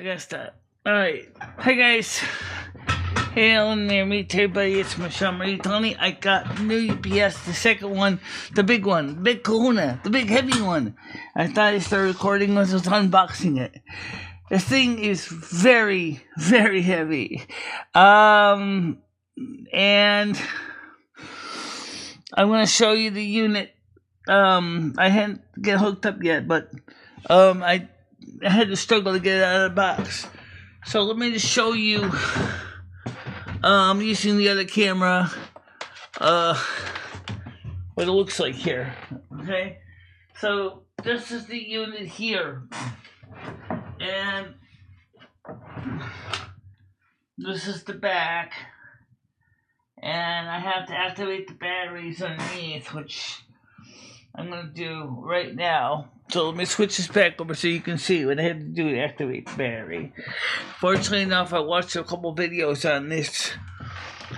I guess that. Alright. Hi guys. Hey Ellen there, meet everybody. It's MicheleMarieDalene. I got new UPS, the second one, the big one, the big kahuna, the big heavy one. I thought I started recording when I was unboxing it. This thing is very, very heavy. And I'm gonna show you the unit. I hadn't get hooked up yet, but I had to struggle to get it out of the box. So let me just show you. I'm using the other camera. What it looks like here. Okay, so this is the unit here, and this is the back. And I have to activate the batteries underneath, which I'm going to do right now. So let me switch this back over so you can see what I had to do to activate the battery. Fortunately enough, I watched a couple videos on this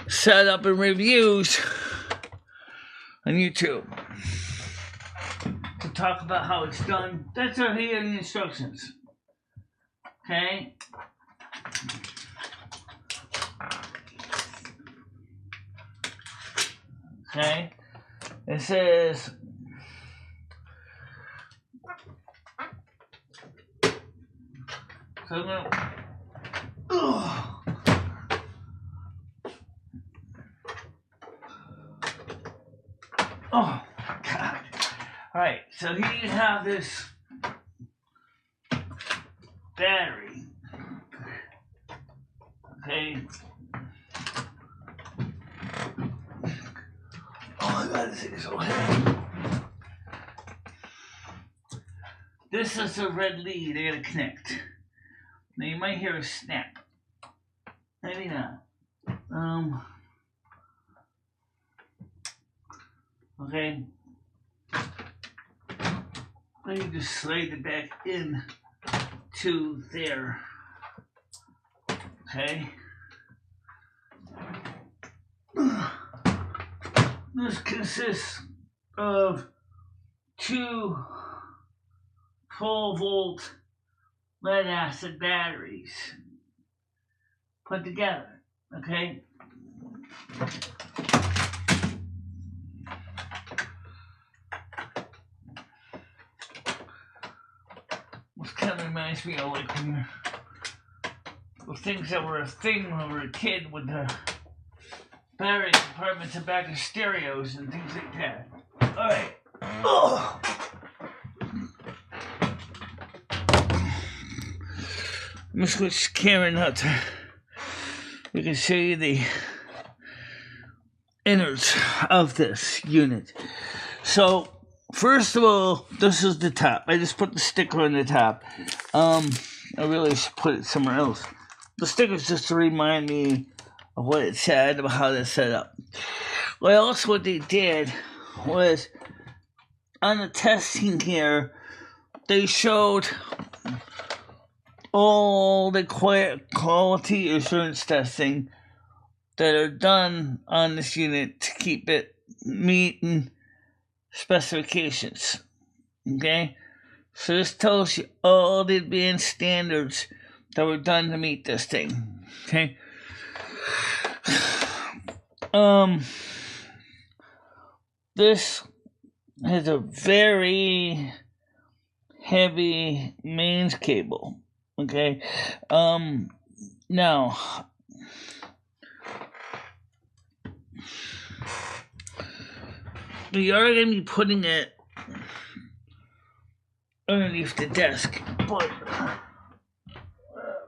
setup and reviews on YouTube to talk about how it's done. That's our here in the instructions. Okay? Okay, it says so I'm gonna, oh God. Alright, so here you have this battery. Okay. Oh my God, this thing is so heavy. This is a red lead I gotta connect. Now you might hear a snap. Maybe not. Okay. Let me just slide it back in to there. Okay. This consists of two 12-volt lead acid batteries put together, okay? This kind of reminds me of like when the things that were a thing when we were a kid with the battery compartments and back of stereos and things like that. Alright. Oh. Let me switch the camera now so we can show you the innards of this unit. So, first of all, this is the top. I just put the sticker on the top. I really should put it somewhere else. The sticker's just to remind me of what it said about how that's set up. Well, also what they did was on the testing here, they showed all the quality assurance testing that are done on this unit to keep it meeting specifications. Okay? So this tells you all the advanced standards that were done to meet this thing. Okay? This has a very heavy mains cable. Okay, now, we are going to be putting it underneath the desk, but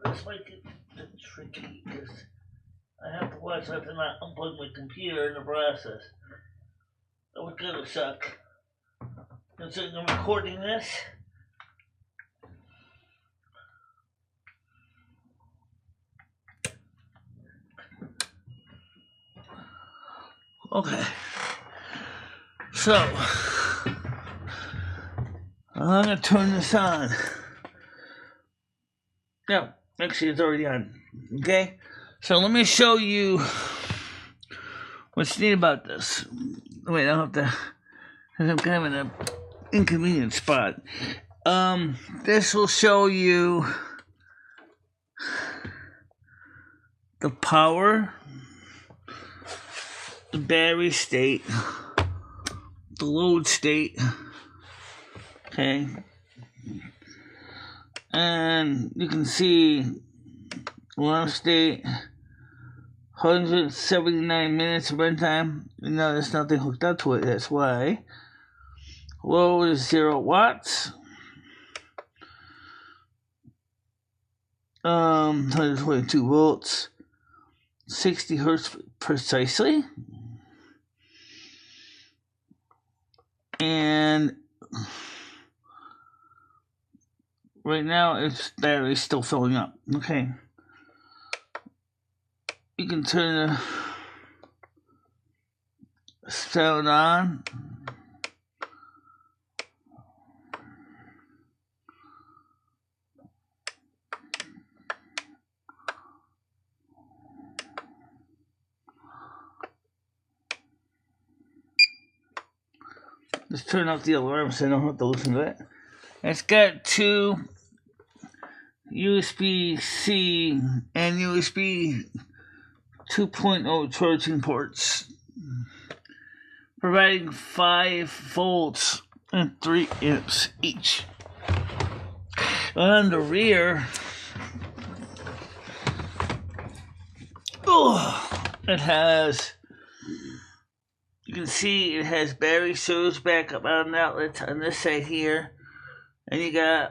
this might get a bit tricky because I have to watch out to not unplug my computer in the process. That would kind of suck. Considering I'm recording this. Okay, so I'm gonna turn this on. No, actually it's already on. Okay, so let me show you what's neat about this. Wait, I don't have to, because I'm kind of in an inconvenient spot. This will show you the power, the battery state, the load state, okay, and you can see launch state, 179 minutes of runtime. Now there's nothing hooked up to it, that's why. Load is 0 watts. 122 volts, 60 hertz precisely. And right now its battery is still filling up. Okay. You can turn the sound on. Just turn off the alarm so I don't have to listen to it. It's got 2 USB-C and USB 2.0 charging ports, providing 5 volts and 3 amps each. On the rear, it has, you can see it has battery storage backup on the outlets on this side here, and you got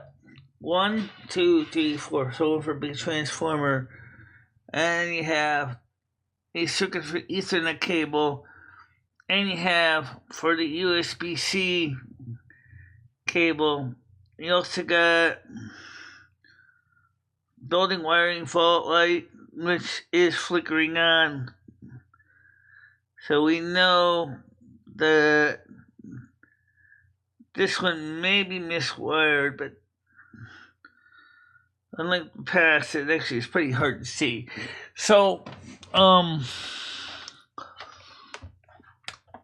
1, 2, 3, 4, so for a big transformer, and you have a circuit for Ethernet cable, and you have for the USB-C cable, you also got building wiring fault light, which is flickering on. So we know that this one may be miswired, but unlike the past, it actually is pretty hard to see. So,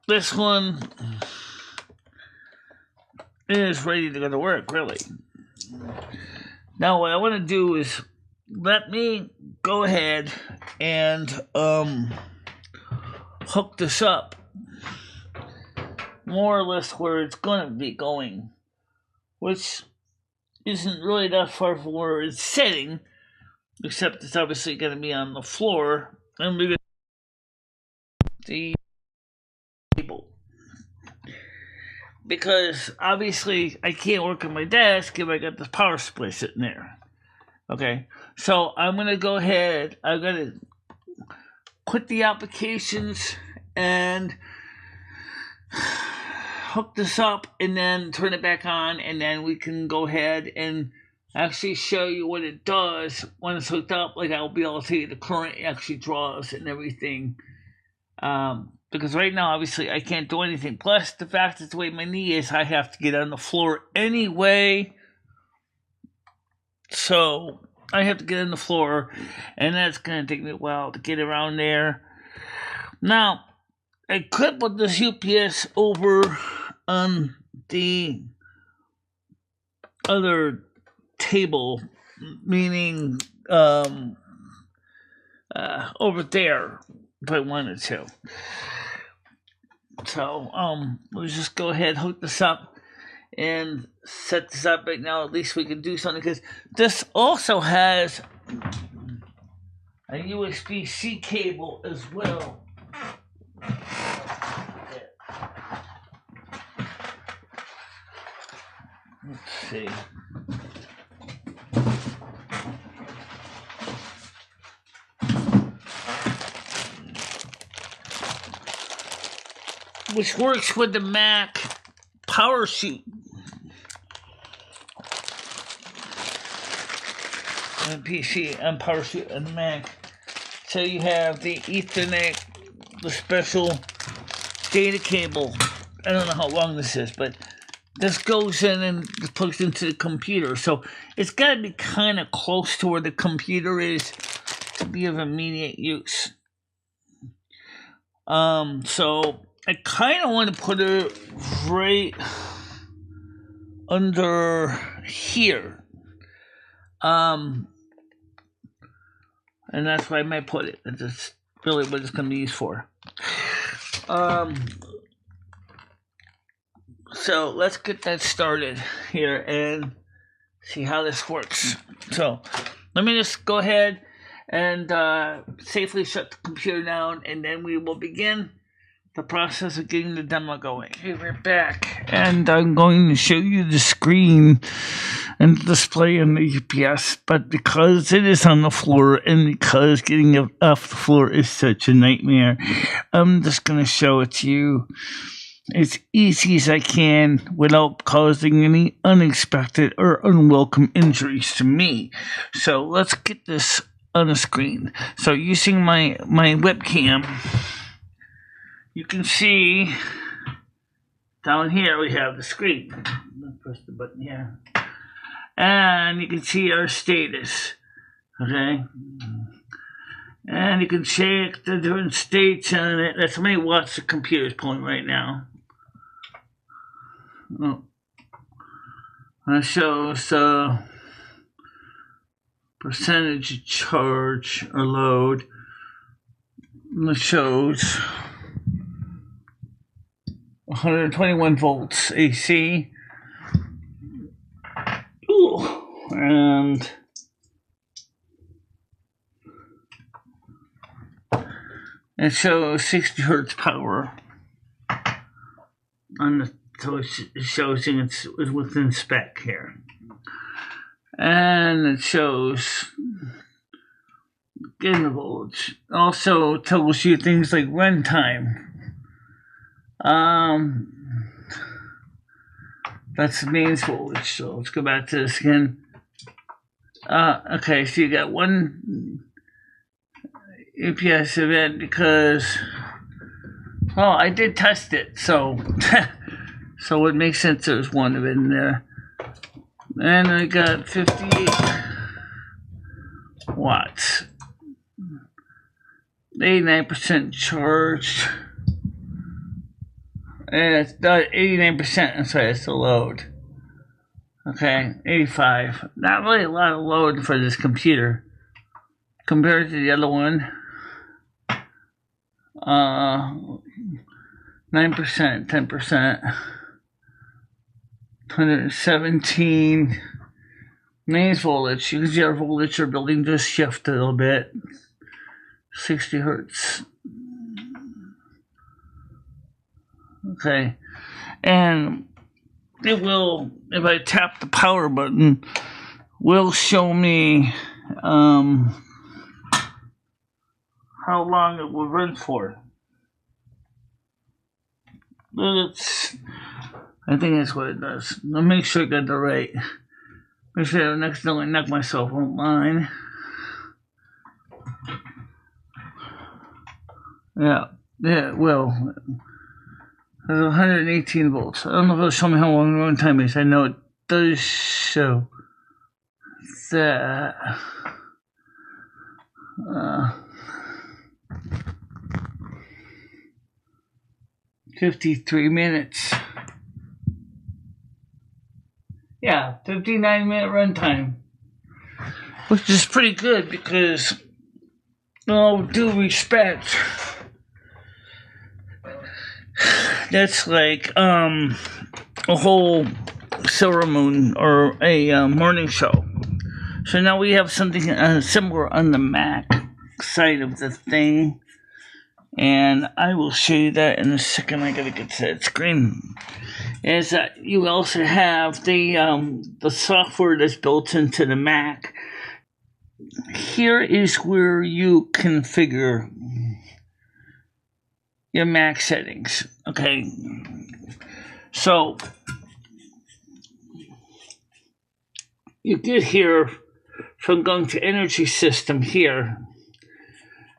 this one is ready to go to work, really. Now, what I want to do is let me go ahead and hook this up more or less where it's going to be going, which isn't really that far from where it's sitting, except it's obviously going to be on the floor, and we're going to the table. Because obviously I can't work on my desk if I got this power supply sitting there. Okay, so I'm going to go ahead, I'm going to quit the applications and hook this up and then turn it back on, and then we can go ahead and actually show you what it does when it's hooked up. Like, I'll be able to tell you the current it actually draws and everything. Because right now, obviously, I can't do anything. Plus, the fact that the way my knee is, I have to get on the floor anyway. So, I have to get on the floor, and that's going to take me a while to get around there. Now, I could put this UPS over on the other table, meaning over there, if I wanted to. So, let's just go ahead, hook this up, and set this up right now. At least we can do something, because this also has a USB-C cable as well. Let's see. Which works with the Mac power sheet. And PC and power sheet and Mac. So you have the Ethernet, the special data cable. I don't know how long this is, but this goes in and plugs into the computer. So it's got to be kind of close to where the computer is to be of immediate use. So I kind of want to put it right under here. and that's why I might put it. That's really what it's going to be used for. So let's get that started here and see how this works. So let me just go ahead and safely shut the computer down, and then we will begin the process of getting the demo going. Okay, we're back, and I'm going to show you the screen and the display on the UPS, but because it is on the floor and because getting it off the floor is such a nightmare, I'm just going to show it to you as easy as I can without causing any unexpected or unwelcome injuries to me. So let's get this on the screen. So using my webcam, you can see down here we have the screen. Let's press the button here. And you can see our status. Okay? And you can check the different states on it. That's how many watts the computer is pulling right now. Oh. That shows percentage charge or load. And it shows 121 volts AC. Ooh. And it shows 60 hertz power on the. So it shows it's within spec here. And it shows gain the voltage. Also tells you things like run time. That's the mains voltage. So let's go back to this again. Okay, so you got one UPS event because, I did test it, so so it makes sense there's one of it in there. And I got 58 watts. 89% charged. And it's 89%, I'm sorry, it's the load. Okay, 85. Not really a lot of load for this computer compared to the other one. 9%, 10%. 117 mains voltage. You can see our voltage are building just shift a little bit. 60 hertz. Okay. And it will, if I tap the power button, will show me how long it will run for. I think that's what it does. I'll make sure I got the right. Make sure I don't accidentally knock myself online. Yeah, it will. There's 118 volts. I don't know if it'll show me how long the run time is. I know it does show that. 53 minutes. Yeah, 59-minute runtime, which is pretty good because, due respect, that's like a whole silver moon or a morning show. So now we have something similar on the Mac side of the thing, and I will show you that in a second. I gotta get to that screen. Is that you also have the software that's built into the Mac. Here is where you configure your Mac settings. Okay, so you get here from going to Energy System here,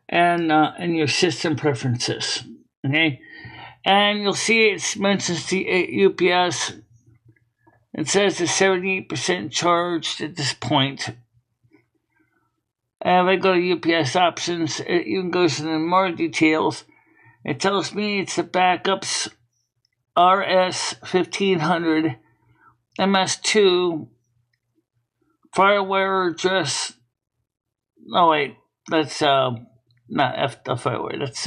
and your system preferences. Okay. And you'll see it mentions the UPS. It says it's 78% charged at this point. And if I go to UPS options, it even goes into more details. It tells me it's the backups RS1500 MS2 fireware address. Oh wait, That's not the firmware. That's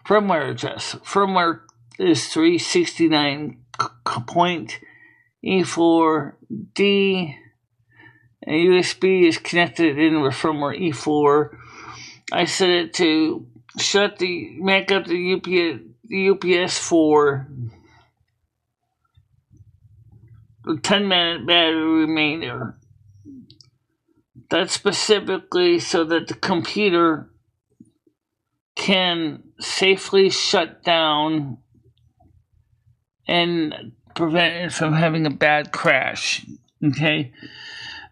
firmware address. Firmware is 369.E4D. And USB is connected in with firmware E4. I set it to make up the UPS for the 10-minute battery remainder. That's specifically so that the computer can safely shut down and prevent it from having a bad crash. Okay?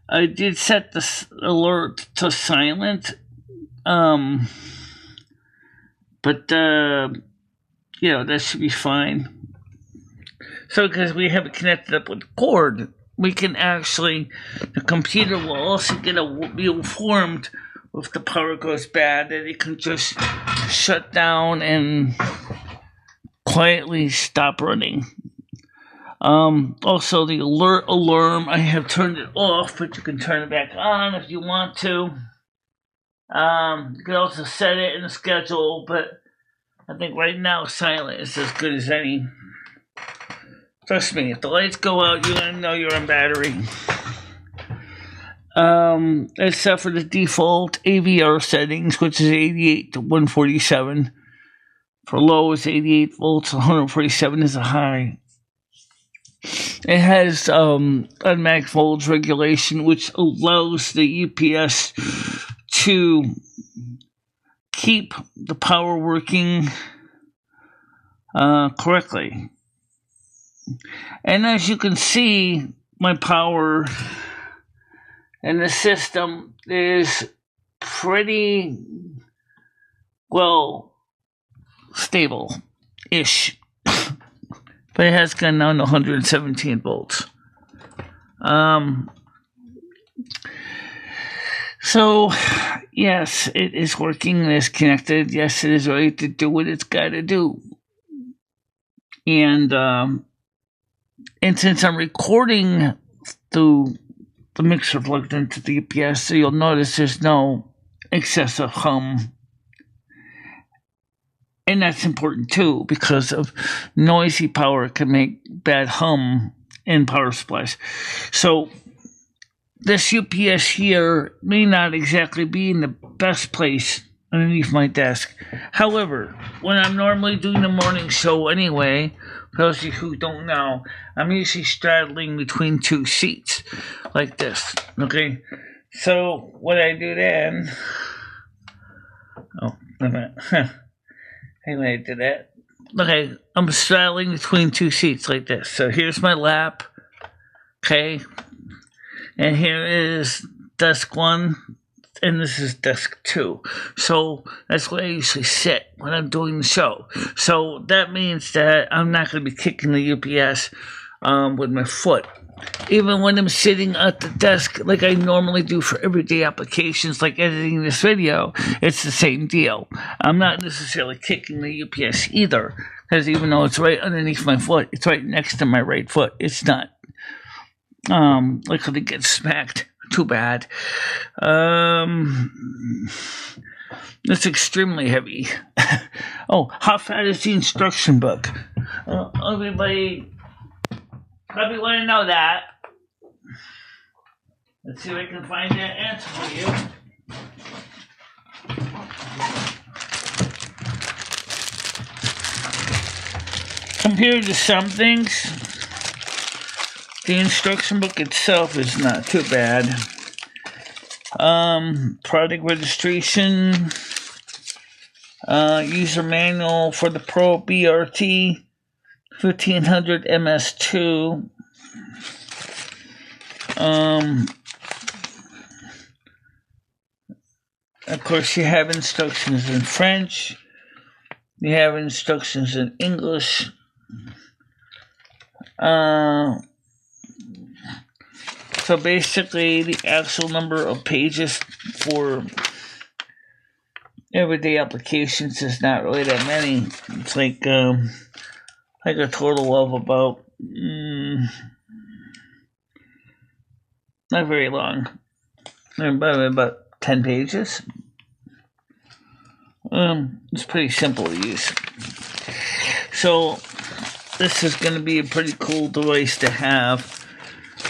I did set the alert to silent, but that should be fine. So, because we have it connected up with cord, we can actually, the computer will also be informed if the power goes bad, that it can just shut down and quietly stop running. Also, the alert alarm, I have turned it off, but you can turn it back on if you want to. You can also set it in the schedule, but I think right now silent is as good as any. Trust me, if the lights go out, you're going to know you're on battery. Except for the default AVR settings, which is 88 to 147. For low is 88 volts, 147 is a high. It has automatic voltage regulation, which allows the UPS to keep the power working correctly. And as you can see, my power in the system is pretty, well, stable-ish. But it has gone down to 117 volts. So, yes, it is working. It is connected. Yes, it is ready to do what it's got to do. And since I'm recording through the mixer plugged into the UPS, so you'll notice there's no excessive hum. And that's important too, because of noisy power can make bad hum in power supplies. So this UPS here may not exactly be in the best place underneath my desk. However, when I'm normally doing the morning show anyway, for those of you who don't know, I'm usually straddling between two seats like this. Okay? So what I do then... Oh, wait a minute. Anyway, I did that. Okay, I'm straddling between two seats like this. So here's my lap. Okay? And here is desk 1. And this is desk 2. So that's where I usually sit when I'm doing the show. So that means that I'm not going to be kicking the UPS with my foot. Even when I'm sitting at the desk like I normally do for everyday applications like editing this video, it's the same deal. I'm not necessarily kicking the UPS either, because even though it's right underneath my foot, it's right next to my right foot. It's not likely to get smacked. Too bad. It's extremely heavy. Oh, how fat is the instruction book? Everybody probably want to know that. Let's see if I can find that answer for you. Compared to some things, the instruction book itself is not too bad. Product registration, user manual for the Pro BRT 1500 MS2. Of course, you have instructions in French. You have instructions in English. So basically, the actual number of pages for everyday applications is not really that many. It's like a total of about not very long, about 10 pages. It's pretty simple to use. So this is going to be a pretty cool device to have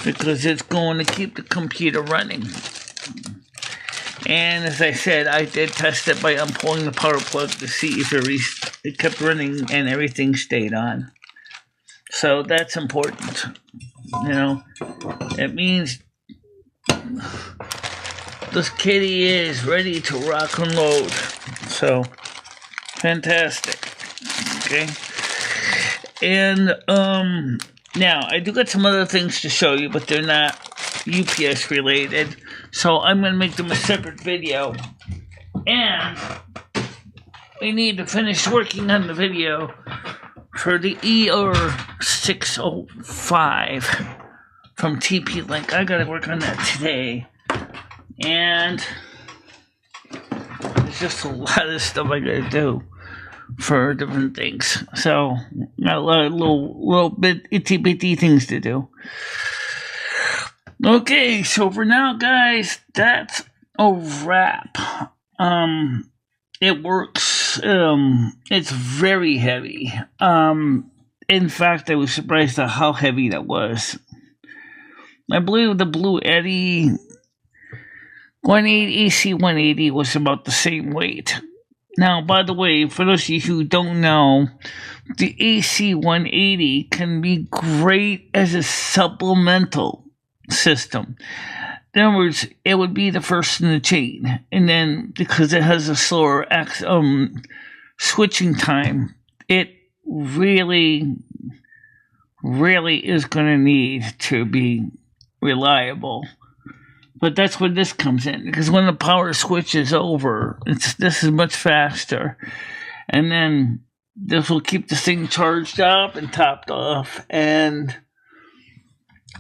because it's going to keep the computer running. And as I said, I did test it by unpulling the power plug to see if it kept running and everything stayed on. So that's important. You know, it means this kitty is ready to rock and load. So, fantastic. Okay. And, now, I do got some other things to show you, but they're not UPS related. So, I'm going to make them a separate video. And we need to finish working on the video for the ER605 from TP-Link. I got to work on that today. And there's just a lot of stuff I got to do for different things. So, got a lot of little bit itty-bitty things to do. Okay, so for now, guys, that's a wrap. It works. It's very heavy. In fact, I was surprised at how heavy that was. I believe the Blue Eddy 180 AC 180 was about the same weight. Now, by the way, for those of you who don't know, the AC 180 can be great as a supplemental system. In other words, it would be the first in the chain, and then because it has a slower switching time, it really is going to need to be reliable. But that's where this comes in, because when the power switches over, this is much faster. And then this will keep the thing charged up and topped off. And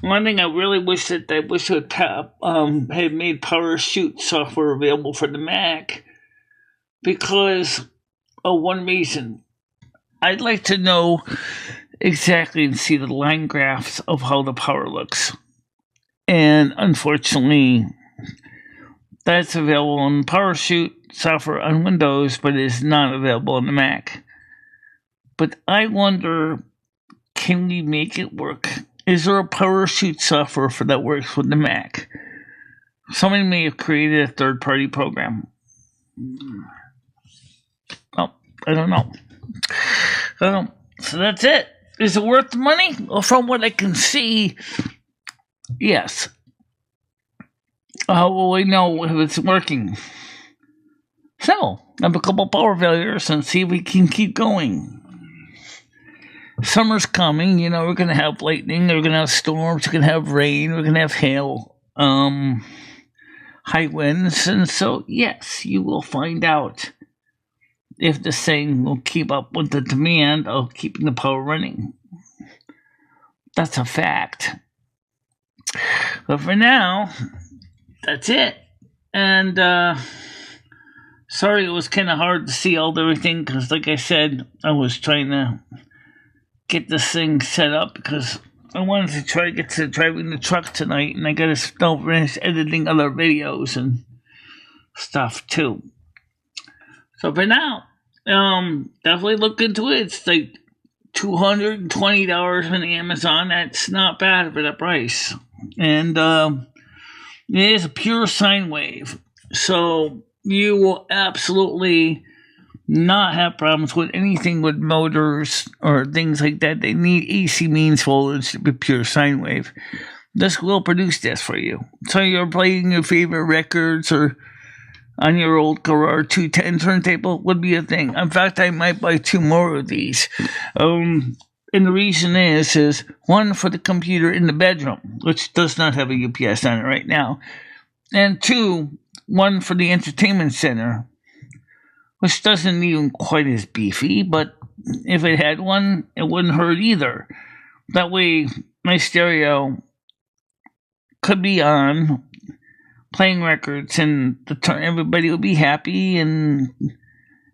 one thing I really wish it would had made PowerShoot software available for the Mac, because of one reason. I'd like to know exactly and see the line graphs of how the power looks. And unfortunately, that's available on PowerShoot software on Windows, but is not available on the Mac. But I wonder, can we make it work? Is there a PowerShoot software that works with the Mac? Somebody may have created a third-party program. Oh, I don't know. So that's it. Is it worth the money? Well, from what I can see, yes. How will we know if it's working? So, have a couple power failures and see if we can keep going. Summer's coming, we're going to have lightning, we're going to have storms, we're going to have rain, we're going to have hail, high winds, and so, yes, you will find out if this thing will keep up with the demand of keeping the power running. That's a fact. But for now, that's it. And sorry it was kind of hard to see everything, because like I said, I was trying to get this thing set up because I wanted to try to get to driving the truck tonight, and I got to still finish editing other videos and stuff too. So for now, definitely look into it. It's like $220 on Amazon. That's not bad for that price. And it is a pure sine wave. So you will absolutely not have problems with anything with motors or things like that. They need AC means voltage to be pure sine wave. This will produce this for you. So you're playing your favorite records or on your old Garage 210 turntable would be a thing. In fact, I might buy 2 more of these. And the reason is one for the computer in the bedroom, which does not have a UPS on it right now. And 2, one for the entertainment center, which doesn't even quite as beefy, but if it had one, it wouldn't hurt either. That way, my stereo could be on, playing records, and everybody would be happy, and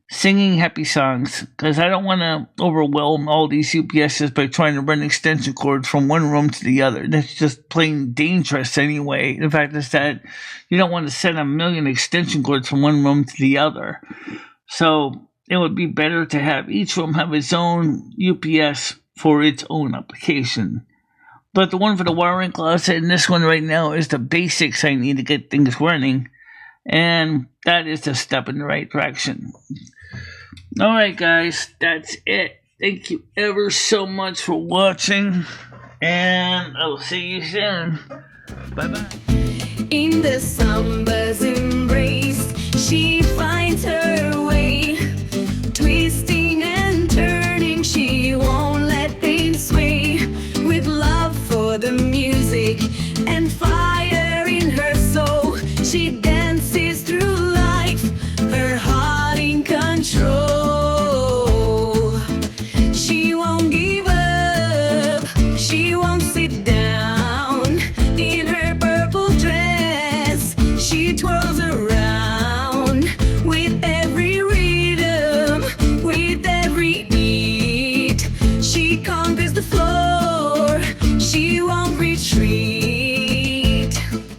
singing happy songs, because I don't want to overwhelm all these UPSs by trying to run extension cords from one room to the other. That's just plain dangerous anyway. The fact is that you don't want to send a million extension cords from one room to the other. So it would be better to have each room have its own UPS for its own application. But the one for the wiring closet and this one right now is the basics I need to get things running. And that is a step in the right direction. Alright guys, that's it. Thank you ever so much for watching. And I'll see you soon. Bye bye. In the summer's embrace, she finds her way. Twisting and turning, she won't let things sway. With love for the music and fire in her soul, she dances through life, her heart in control. She won't give up, she won't sit down.